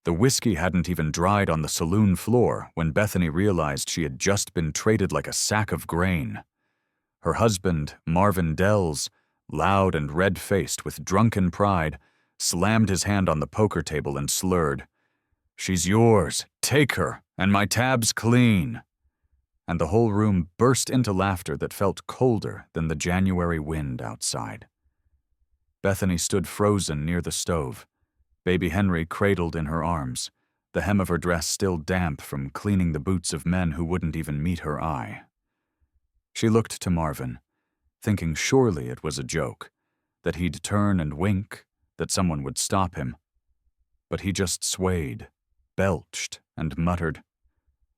The whiskey hadn't even dried on the saloon floor when Bethany realized she had just been traded like a sack of grain. Her husband, Marvin Dells, loud and red-faced with drunken pride, slammed his hand on the poker table and slurred, "She's yours, take her, and my tab's clean." And the whole room burst into laughter that felt colder than the January wind outside. Bethany stood frozen near the stove, baby Henry cradled in her arms, the hem of her dress still damp from cleaning the boots of men who wouldn't even meet her eye. She looked to Marvin, thinking surely it was a joke, that he'd turn and wink, that someone would stop him. But he just swayed, belched, and muttered,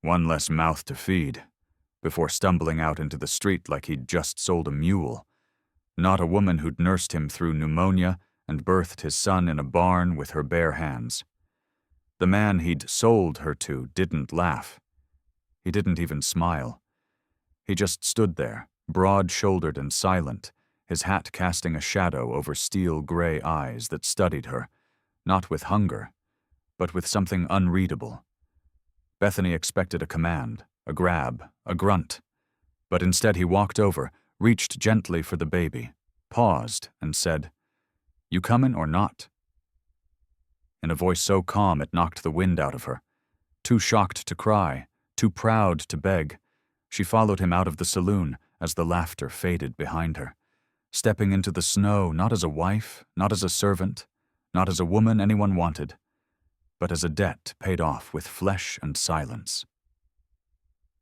"One less mouth to feed," before stumbling out into the street like he'd just sold a mule, not a woman who'd nursed him through pneumonia and birthed his son in a barn with her bare hands. The man he'd sold her to didn't laugh. He didn't even smile. He just stood there, broad-shouldered and silent, his hat casting a shadow over steel-gray eyes that studied her, not with hunger, but with something unreadable. Bethany expected a command, a grab, a grunt, but instead he walked over, reached gently for the baby, paused, and said, "You comin' or not?" In a voice so calm it knocked the wind out of her. Too shocked to cry, too proud to beg, she followed him out of the saloon as the laughter faded behind her, stepping into the snow not as a wife, not as a servant, not as a woman anyone wanted, but as a debt paid off with flesh and silence.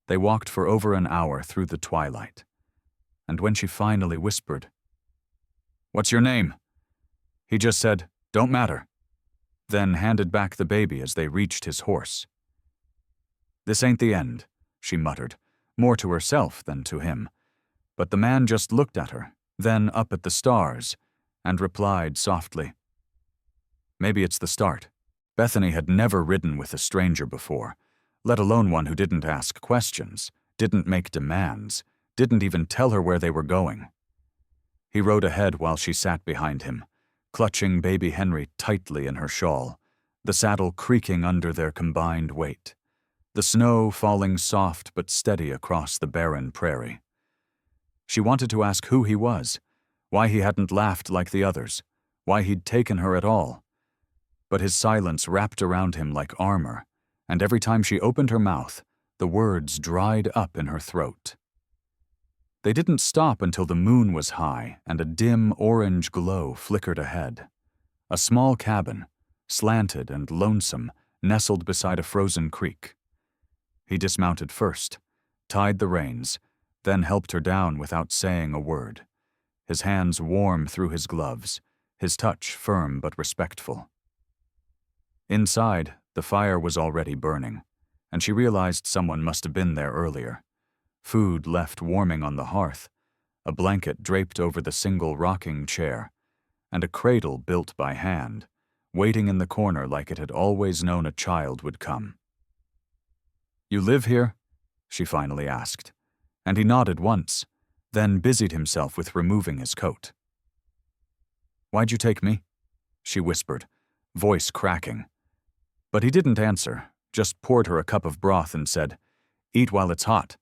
They walked for over an hour through the twilight, and when she finally whispered, "What's your name?" he just said, "Don't matter," then handed back the baby as they reached his horse. "This ain't the end," she muttered, more to herself than to him, but the man just looked at her, then up at the stars, and replied softly, "Maybe it's the start." Bethany had never ridden with a stranger before, let alone one who didn't ask questions, didn't make demands, didn't even tell her where they were going. He rode ahead while she sat behind him, clutching baby Henry tightly in her shawl, the saddle creaking under their combined weight, the snow falling soft but steady across the barren prairie. She wanted to ask who he was, why he hadn't laughed like the others, why he'd taken her at all. But his silence wrapped around him like armor, and every time she opened her mouth, the words dried up in her throat. They didn't stop until the moon was high and a dim orange glow flickered ahead. A small cabin, slanted and lonesome, nestled beside a frozen creek. He dismounted first, tied the reins, then helped her down without saying a word, his hands warm through his gloves, his touch firm but respectful. Inside, the fire was already burning, and she realized someone must have been there earlier. Food left warming on the hearth, a blanket draped over the single rocking chair, and a cradle built by hand, waiting in the corner like it had always known a child would come. "You live here?" she finally asked, and he nodded once, then busied himself with removing his coat. "Why'd you take me?" she whispered, voice cracking. But he didn't answer, just poured her a cup of broth and said, "Eat while it's hot."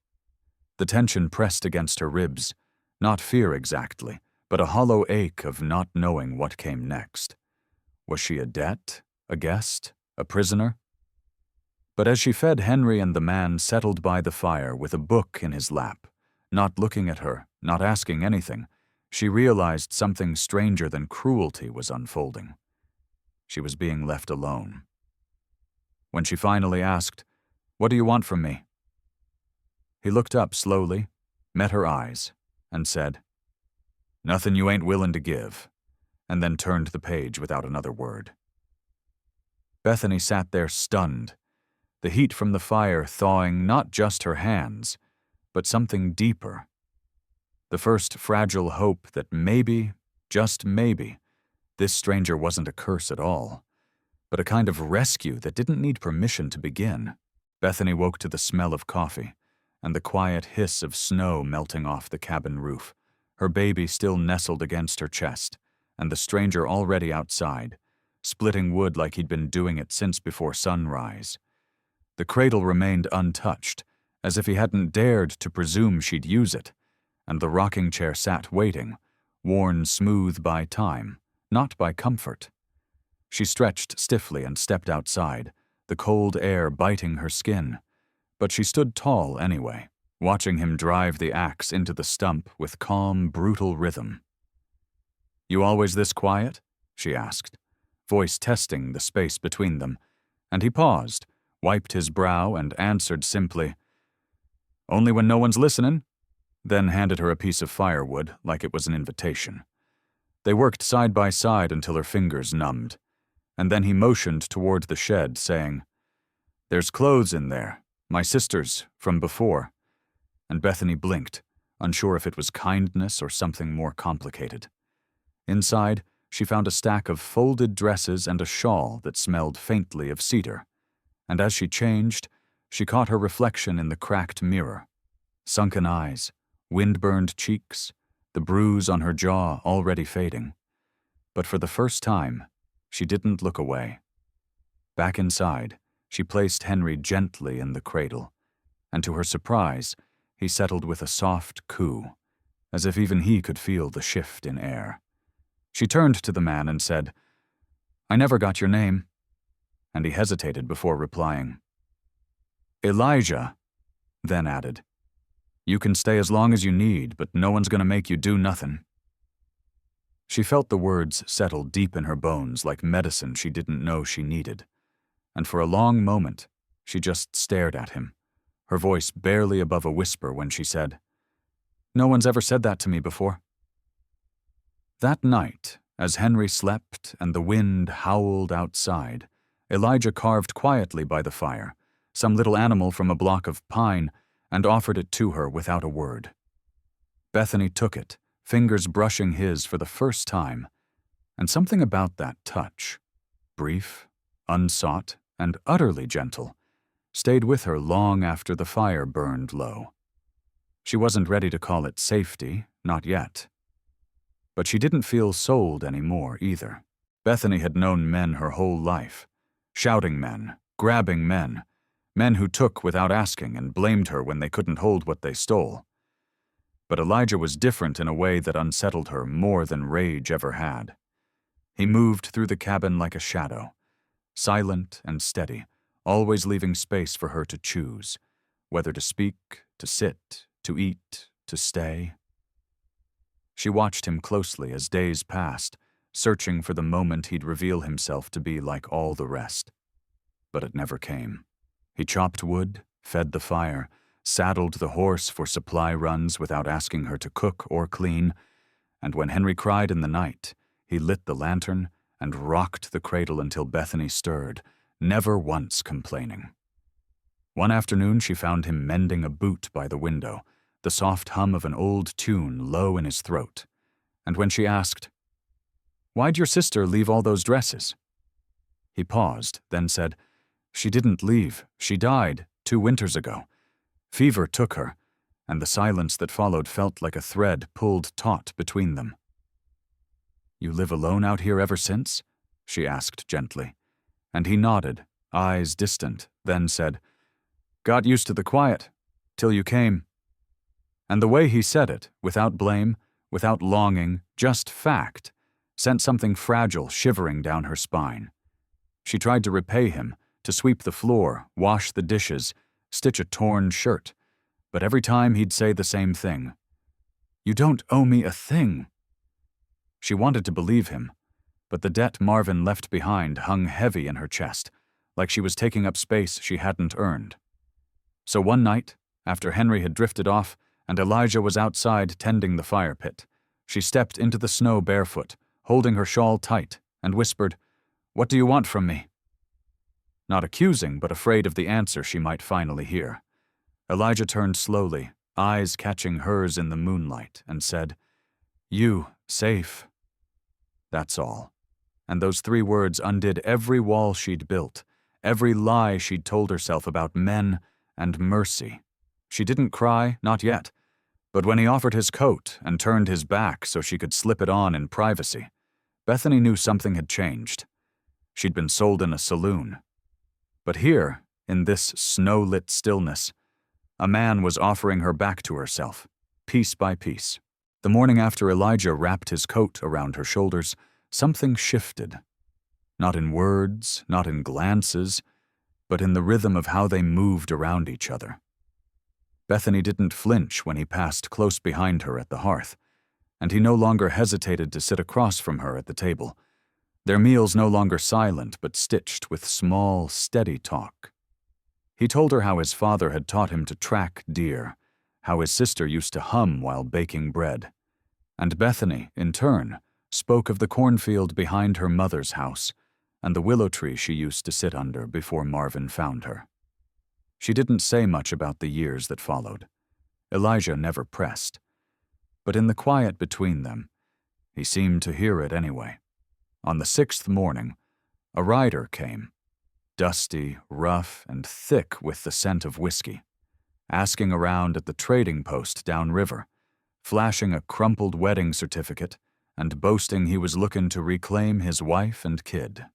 The tension pressed against her ribs, not fear exactly, but a hollow ache of not knowing what came next. Was she a debt, a guest, a prisoner? But as she fed Henry and the man settled by the fire with a book in his lap, not looking at her, not asking anything, she realized something stranger than cruelty was unfolding. She was being left alone. When she finally asked, "What do you want from me?" he looked up slowly, met her eyes, and said, "Nothing you ain't willin' to give," and then turned the page without another word. Bethany sat there stunned, the heat from the fire thawing not just her hands, but something deeper. The first fragile hope that maybe, just maybe, this stranger wasn't a curse at all, but a kind of rescue that didn't need permission to begin. Bethany woke to the smell of coffee and the quiet hiss of snow melting off the cabin roof, her baby still nestled against her chest, and the stranger already outside, splitting wood like he'd been doing it since before sunrise. The cradle remained untouched, as if he hadn't dared to presume she'd use it, and the rocking chair sat waiting, worn smooth by time, not by comfort. She stretched stiffly and stepped outside, the cold air biting her skin, but she stood tall anyway, watching him drive the axe into the stump with calm, brutal rhythm. "You always this quiet?" she asked, voice testing the space between them, and he paused, wiped his brow, and answered simply, "Only when no one's listening," then handed her a piece of firewood like it was an invitation. They worked side by side until her fingers numbed, and then he motioned toward the shed, saying, "There's clothes in there, my sister's, from before," and Bethany blinked, unsure if it was kindness or something more complicated. Inside, she found a stack of folded dresses and a shawl that smelled faintly of cedar, and as she changed, she caught her reflection in the cracked mirror. Sunken eyes, wind-burned cheeks, the bruise on her jaw already fading. But for the first time, she didn't look away. Back inside, she placed Henry gently in the cradle, and to her surprise, he settled with a soft coo, as if even he could feel the shift in air. She turned to the man and said, "I never got your name," and he hesitated before replying. "Elijah," then added, "You can stay as long as you need, but no one's going to make you do nothing." She felt the words settle deep in her bones like medicine she didn't know she needed, and for a long moment, she just stared at him, her voice barely above a whisper when she said, "No one's ever said that to me before." That night, as Henry slept and the wind howled outside, Elijah carved quietly by the fire, some little animal from a block of pine, and offered it to her without a word. Bethany took it, fingers brushing his for the first time, and something about that touch, brief, unsought, and utterly gentle, stayed with her long after the fire burned low. She wasn't ready to call it safety, not yet. But she didn't feel sold anymore either. Bethany had known men her whole life, shouting men, grabbing men, men who took without asking and blamed her when they couldn't hold what they stole. But Elijah was different in a way that unsettled her more than rage ever had. He moved through the cabin like a shadow, silent and steady, always leaving space for her to choose, whether to speak, to sit, to eat, to stay. She watched him closely as days passed, searching for the moment he'd reveal himself to be like all the rest. But it never came. He chopped wood, fed the fire, saddled the horse for supply runs without asking her to cook or clean, and when Henry cried in the night, he lit the lantern and rocked the cradle until Bethany stirred, never once complaining. One afternoon she found him mending a boot by the window, the soft hum of an old tune low in his throat, and when she asked, "Why'd your sister leave all those dresses?" He paused, then said, "She didn't leave. She died 2 winters ago. Fever took her," and the silence that followed felt like a thread pulled taut between them. "You live alone out here ever since?" she asked gently, and he nodded, eyes distant, then said, "Got used to the quiet, till you came." And the way he said it, without blame, without longing, just fact, sent something fragile shivering down her spine. She tried to repay him, to sweep the floor, wash the dishes, stitch a torn shirt, but every time he'd say the same thing. "You don't owe me a thing." She wanted to believe him, but the debt Marvin left behind hung heavy in her chest, like she was taking up space she hadn't earned. So one night, after Henry had drifted off, and Elijah was outside tending the fire pit, she stepped into the snow barefoot, holding her shawl tight, and whispered, "What do you want from me?" Not accusing, but afraid of the answer she might finally hear. Elijah turned slowly, eyes catching hers in the moonlight, and said, "You, safe." That's all. And those 3 words undid every wall she'd built, every lie she'd told herself about men and mercy. She didn't cry, not yet, but when he offered his coat and turned his back so she could slip it on in privacy, Bethany knew something had changed. She'd been sold in a saloon. But here, in this snow-lit stillness, a man was offering her back to herself, piece by piece. The morning after Elijah wrapped his coat around her shoulders, something shifted. Not in words, not in glances, but in the rhythm of how they moved around each other. Bethany didn't flinch when he passed close behind her at the hearth, and he no longer hesitated to sit across from her at the table, their meals no longer silent but stitched with small, steady talk. He told her how his father had taught him to track deer, how his sister used to hum while baking bread, and Bethany, in turn, spoke of the cornfield behind her mother's house and the willow tree she used to sit under before Marvin found her. She didn't say much about the years that followed. Elijah never pressed. But in the quiet between them, he seemed to hear it anyway. On the 6th morning, a rider came, dusty, rough, and thick with the scent of whiskey, asking around at the trading post downriver, flashing a crumpled wedding certificate and boasting he was looking to reclaim his wife and kid.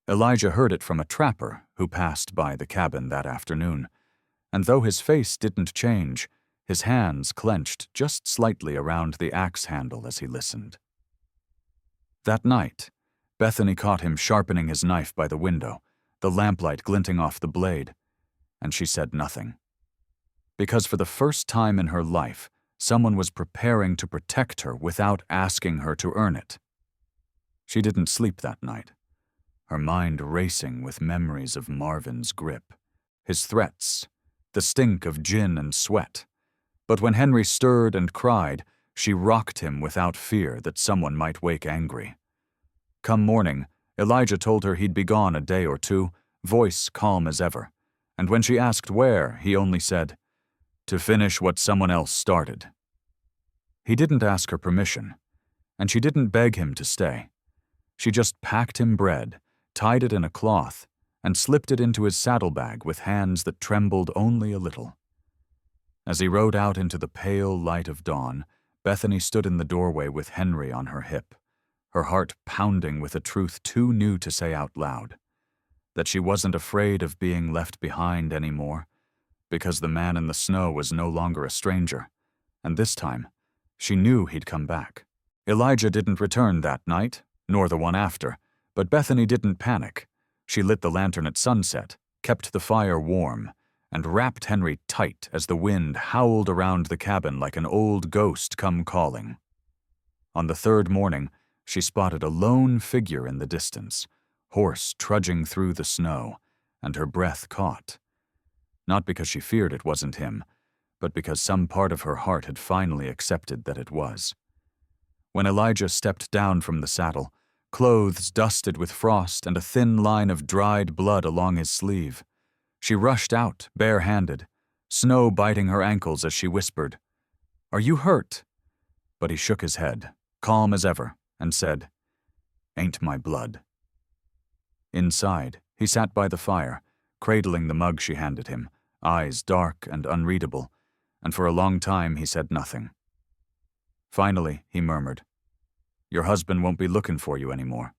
Elijah heard it from a trapper who passed by the cabin that afternoon, and though his face didn't change, his hands clenched just slightly around the axe handle as he listened. That night, Bethany caught him sharpening his knife by the window, the lamplight glinting off the blade, and she said nothing. Because for the first time in her life, someone was preparing to protect her without asking her to earn it. She didn't sleep that night, her mind racing with memories of Marvin's grip, his threats, the stink of gin and sweat. But when Henry stirred and cried, she rocked him without fear that someone might wake angry. Come morning, Elijah told her he'd be gone a day or two, voice calm as ever, and when she asked where, he only said, "To finish what someone else started." He didn't ask her permission, and she didn't beg him to stay. She just packed him bread, tied it in a cloth, and slipped it into his saddlebag with hands that trembled only a little. As he rode out into the pale light of dawn, Bethany stood in the doorway with Henry on her hip, her heart pounding with a truth too new to say out loud, that she wasn't afraid of being left behind anymore, because the man in the snow was no longer a stranger, and this time, she knew he'd come back. Elijah didn't return that night, nor the one after, but Bethany didn't panic. She lit the lantern at sunset, kept the fire warm, and wrapped Henry tight as the wind howled around the cabin like an old ghost come calling. On the 3rd morning, she spotted a lone figure in the distance, horse trudging through the snow, and her breath caught. Not because she feared it wasn't him, but because some part of her heart had finally accepted that it was. When Elijah stepped down from the saddle, clothes dusted with frost and a thin line of dried blood along his sleeve, she rushed out, bare-handed, snow biting her ankles as she whispered, "Are you hurt?" But he shook his head, calm as ever, and said, "Ain't my blood." Inside, he sat by the fire, cradling the mug she handed him, eyes dark and unreadable, and for a long time he said nothing. Finally, he murmured, "Your husband won't be looking for you anymore."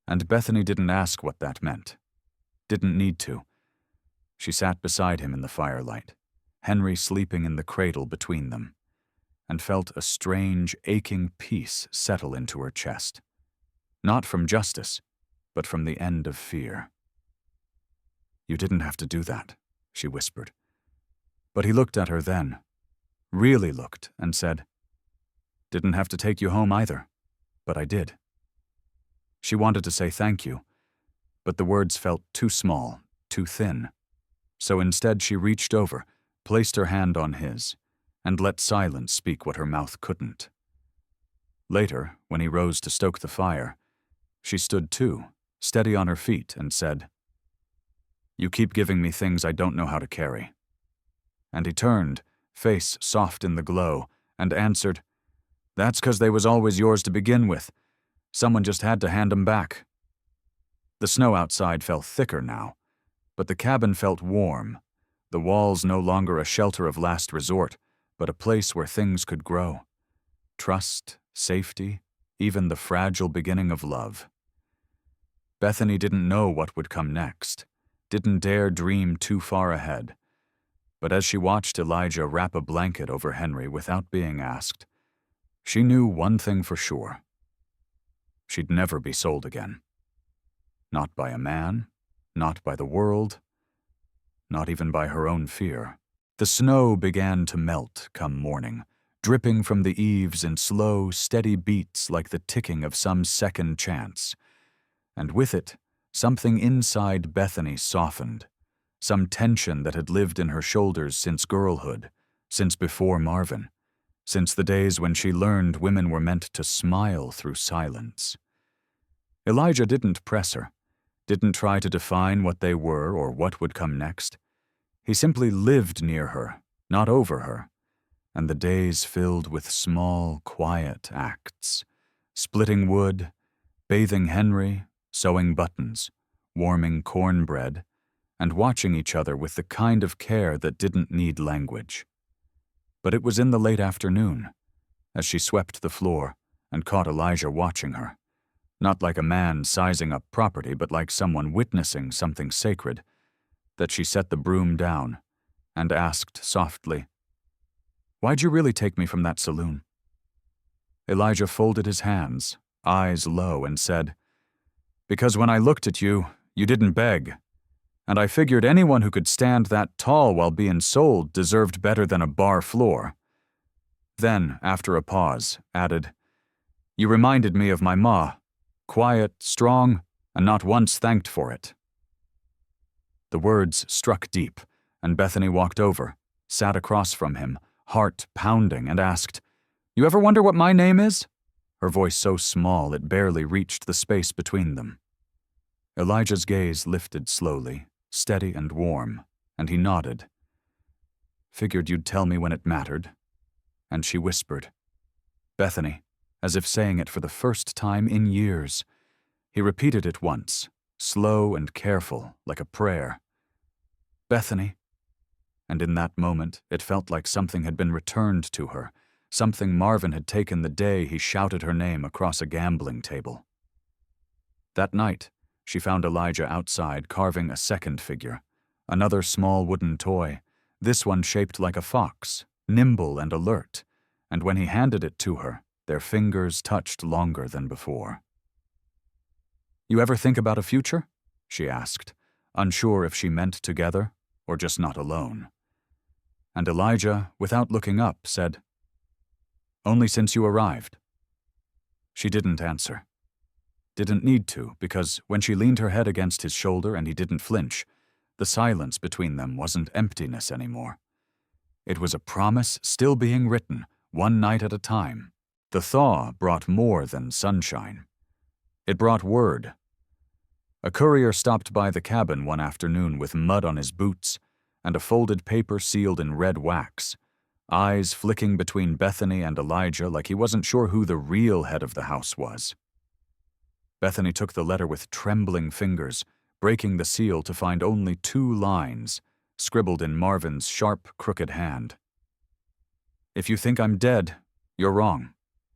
And Bethany didn't ask what that meant. Didn't need to. She sat beside him in the firelight, Henry sleeping in the cradle between them, and felt a strange, aching peace settle into her chest. Not from justice, but from the end of fear. "You didn't have to do that," she whispered. But he looked at her then, really looked, and said, "Didn't have to take you home either, but I did." She wanted to say thank you, but the words felt too small, too thin. So instead she reached over, placed her hand on his, and let silence speak what her mouth couldn't. Later, when he rose to stoke the fire, she stood too, steady on her feet, and said, "You keep giving me things I don't know how to carry." And he turned, face soft in the glow, and answered, "That's 'cause they was always yours to begin with. Someone just had to hand 'em back." The snow outside fell thicker now, but the cabin felt warm, the walls no longer a shelter of last resort, but a place where things could grow. Trust, safety, even the fragile beginning of love. Bethany didn't know what would come next, didn't dare dream too far ahead. But as she watched Elijah wrap a blanket over Henry without being asked, she knew one thing for sure. She'd never be sold again. Not by a man, not by the world, not even by her own fear. The snow began to melt come morning, dripping from the eaves in slow, steady beats like the ticking of some second chance. And with it, something inside Bethany softened, some tension that had lived in her shoulders since girlhood, since before Marvin, since the days when she learned women were meant to smile through silence. Elijah didn't press her, didn't try to define what they were or what would come next. He simply lived near her, not over her, and the days filled with small, quiet acts, splitting wood, bathing Henry, sewing buttons, warming cornbread, and watching each other with the kind of care that didn't need language. But it was in the late afternoon, as she swept the floor and caught Elijah watching her, not like a man sizing up property, but like someone witnessing something sacred, that she set the broom down and asked softly, "Why'd you really take me from that saloon?" Elijah folded his hands, eyes low, and said, "Because when I looked at you, you didn't beg, and I figured anyone who could stand that tall while being sold deserved better than a bar floor." Then, after a pause, added, "You reminded me of my ma, quiet, strong, and not once thanked for it." The words struck deep, and Bethany walked over, sat across from him, heart pounding, and asked, "You ever wonder what my name is?" Her voice so small it barely reached the space between them. Elijah's gaze lifted slowly, steady and warm, and he nodded. "Figured you'd tell me when it mattered." And she whispered, "Bethany," as if saying it for the first time in years. He repeated it once, slow and careful, like a prayer. "Bethany." And in that moment, it felt like something had been returned to her, something Marvin had taken the day he shouted her name across a gambling table. That night, she found Elijah outside carving a second figure, another small wooden toy, this one shaped like a fox, nimble and alert, and when he handed it to her, their fingers touched longer than before. "You ever think about a future?" she asked, unsure if she meant together or just not alone. And Elijah, without looking up, said, "Only since you arrived." She didn't answer. Didn't need to, because when she leaned her head against his shoulder and he didn't flinch, the silence between them wasn't emptiness anymore. It was a promise still being written, one night at a time. The thaw brought more than sunshine. It brought word. A courier stopped by the cabin one afternoon with mud on his boots and a folded paper sealed in red wax, eyes flicking between Bethany and Elijah like he wasn't sure who the real head of the house was. Bethany took the letter with trembling fingers, breaking the seal to find only 2 lines, scribbled in Marvin's sharp, crooked hand. "If you think I'm dead, you're wrong.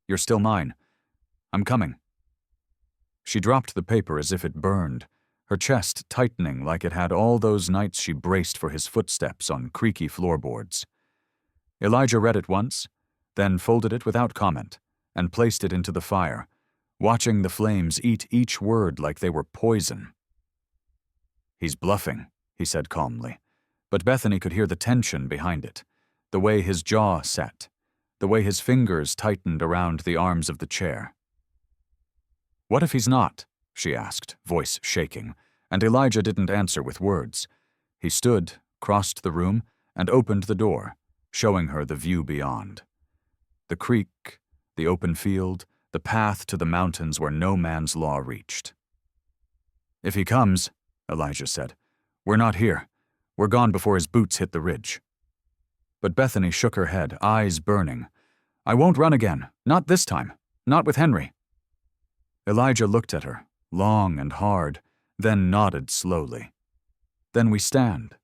You're still mine. I'm coming." She dropped the paper as if it burned, her chest tightening like it had all those nights she braced for his footsteps on creaky floorboards. Elijah read it once, then folded it without comment, and placed it into the fire, watching the flames eat each word like they were poison. "He's bluffing," he said calmly, but Bethany could hear the tension behind it, the way his jaw set, the way his fingers tightened around the arms of the chair. "What if he's not?" she asked, voice shaking, and Elijah didn't answer with words. He stood, crossed the room, and opened the door, showing her the view beyond. The creek, the open field, the path to the mountains where no man's law reached. "If he comes," Elijah said, "we're not here. We're gone before his boots hit the ridge." But Bethany shook her head, eyes burning. "I won't run again. Not this time. Not with Henry." Elijah looked at her, long and hard, then nodded slowly. "Then we stand."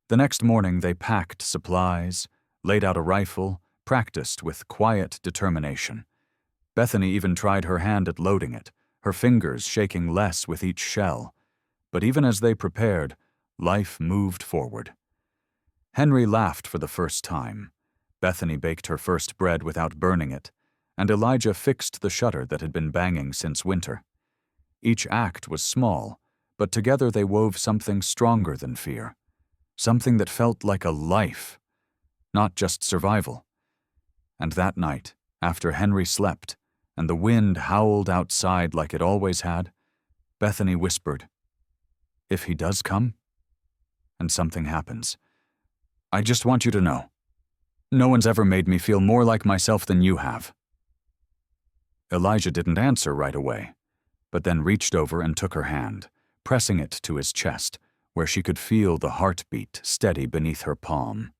The next morning they packed supplies, laid out a rifle, practiced with quiet determination. Bethany even tried her hand at loading it, her fingers shaking less with each shell. But even as they prepared, life moved forward. Henry laughed for the first time. Bethany baked her first bread without burning it, and Elijah fixed the shutter that had been banging since winter. Each act was small, but together they wove something stronger than fear, something that felt like a life, not just survival. And that night, after Henry slept, and the wind howled outside like it always had, Bethany whispered, "If he does come, and something happens, I just want you to know, no one's ever made me feel more like myself than you have." Elijah didn't answer right away, but then reached over and took her hand, pressing it to his chest, where she could feel the heartbeat steady beneath her palm.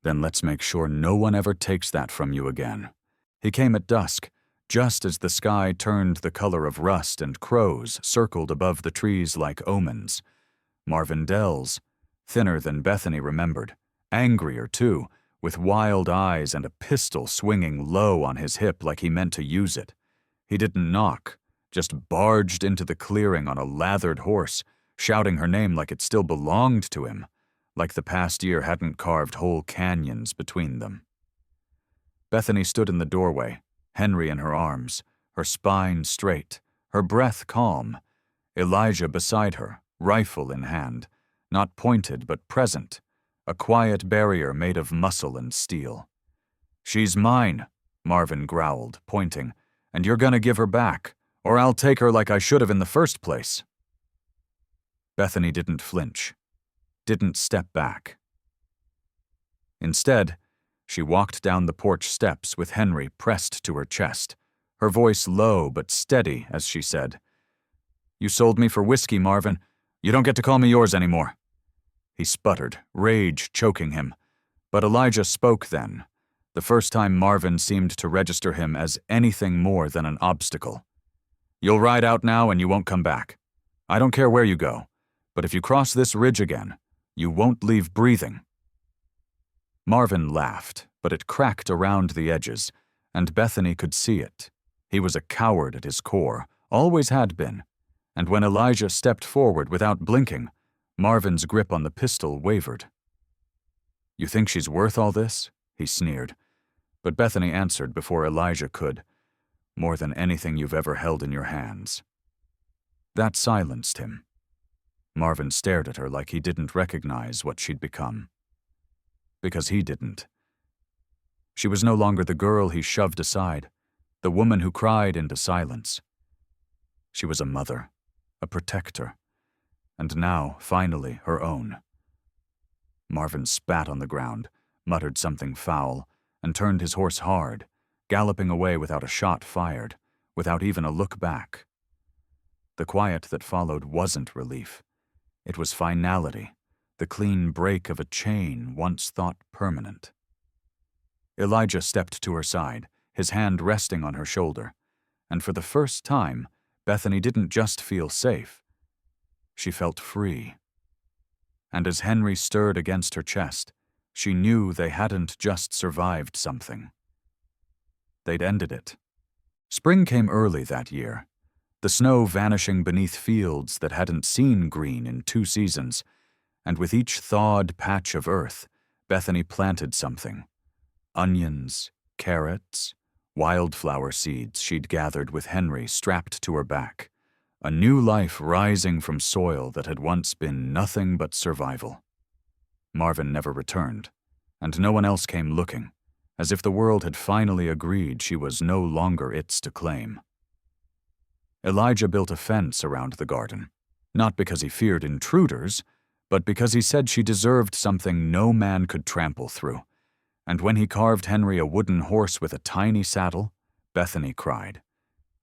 "Then let's make sure no one ever takes that from you again." He came at dusk, just as the sky turned the color of rust and crows circled above the trees like omens. Marvin Dells, thinner than Bethany remembered, angrier too, with wild eyes and a pistol swinging low on his hip like he meant to use it. He didn't knock, just barged into the clearing on a lathered horse, shouting her name like it still belonged to him, like the past year hadn't carved whole canyons between them. Bethany stood in the doorway, Henry in her arms, her spine straight, her breath calm, Elijah beside her, rifle in hand, not pointed but present, a quiet barrier made of muscle and steel. "She's mine," Marvin growled, pointing, "and you're gonna give her back, or I'll take her like I should have in the first place." Bethany didn't flinch, didn't step back. Instead, she walked down the porch steps with Henry pressed to her chest, her voice low but steady as she said, "You sold me for whiskey, Marvin. You don't get to call me yours anymore." He sputtered, rage choking him, but Elijah spoke then, the first time Marvin seemed to register him as anything more than an obstacle. "You'll ride out now and you won't come back. I don't care where you go, but if you cross this ridge again, you won't leave breathing." Marvin laughed, but it cracked around the edges, and Bethany could see it. He was a coward at his core, always had been, and when Elijah stepped forward without blinking, Marvin's grip on the pistol wavered. "You think she's worth all this?" he sneered, but Bethany answered before Elijah could, "More than anything you've ever held in your hands." That silenced him. Marvin stared at her like he didn't recognize what she'd become. Because he didn't. She was no longer the girl he shoved aside, the woman who cried into silence. She was a mother, a protector, and now, finally, her own. Marvin spat on the ground, muttered something foul, and turned his horse hard, galloping away without a shot fired, without even a look back. The quiet that followed wasn't relief. It was finality, the clean break of a chain once thought permanent. Elijah stepped to her side, his hand resting on her shoulder, and for the first time, Bethany didn't just feel safe. She felt free. And as Henry stirred against her chest, she knew they hadn't just survived something. They'd ended it. Spring came early that year, the snow vanishing beneath fields that hadn't seen green in 2 seasons, and with each thawed patch of earth, Bethany planted something. Onions, carrots, wildflower seeds she'd gathered with Henry strapped to her back, a new life rising from soil that had once been nothing but survival. Marvin never returned, and no one else came looking, as if the world had finally agreed she was no longer its to claim. Elijah built a fence around the garden, not because he feared intruders, but because he said she deserved something no man could trample through. And when he carved Henry a wooden horse with a tiny saddle, Bethany cried.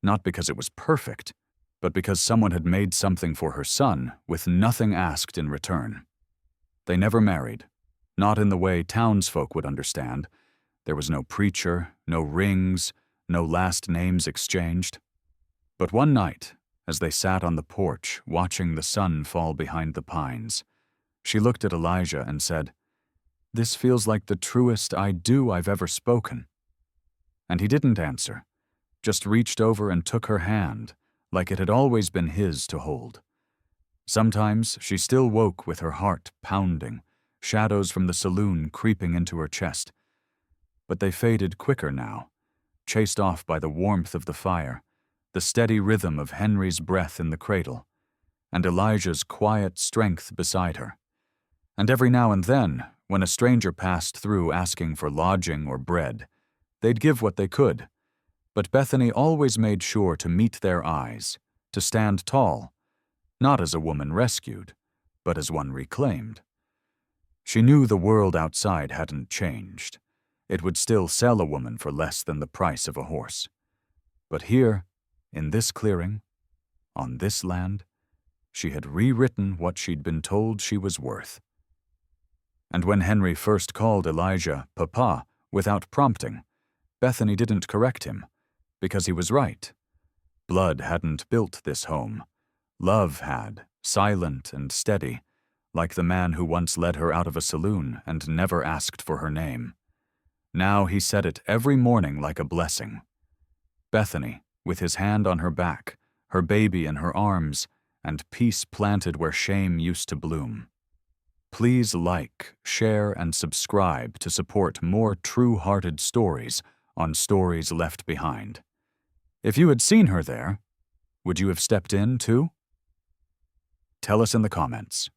Not because it was perfect, but because someone had made something for her son with nothing asked in return. They never married, not in the way townsfolk would understand. There was no preacher, no rings, no last names exchanged. But one night, as they sat on the porch watching the sun fall behind the pines, she looked at Elijah and said, "This feels like the truest I do I've ever spoken." And he didn't answer, just reached over and took her hand, like it had always been his to hold. Sometimes she still woke with her heart pounding, shadows from the saloon creeping into her chest. But they faded quicker now, chased off by the warmth of the fire, the steady rhythm of Henry's breath in the cradle, and Elijah's quiet strength beside her. And every now and then, when a stranger passed through asking for lodging or bread, they'd give what they could. But Bethany always made sure to meet their eyes, to stand tall, not as a woman rescued, but as one reclaimed. She knew the world outside hadn't changed. It would still sell a woman for less than the price of a horse. But here, in this clearing, on this land, she had rewritten what she'd been told she was worth. And when Henry first called Elijah Papa without prompting, Bethany didn't correct him, because he was right. Blood hadn't built this home. Love had, silent and steady, like the man who once led her out of a saloon and never asked for her name. Now he said it every morning like a blessing. Bethany, with his hand on her back, her baby in her arms, and peace planted where shame used to bloom. Please like, share, and subscribe to support more true-hearted stories on Stories Left Behind. If you had seen her there, would you have stepped in too? Tell us in the comments.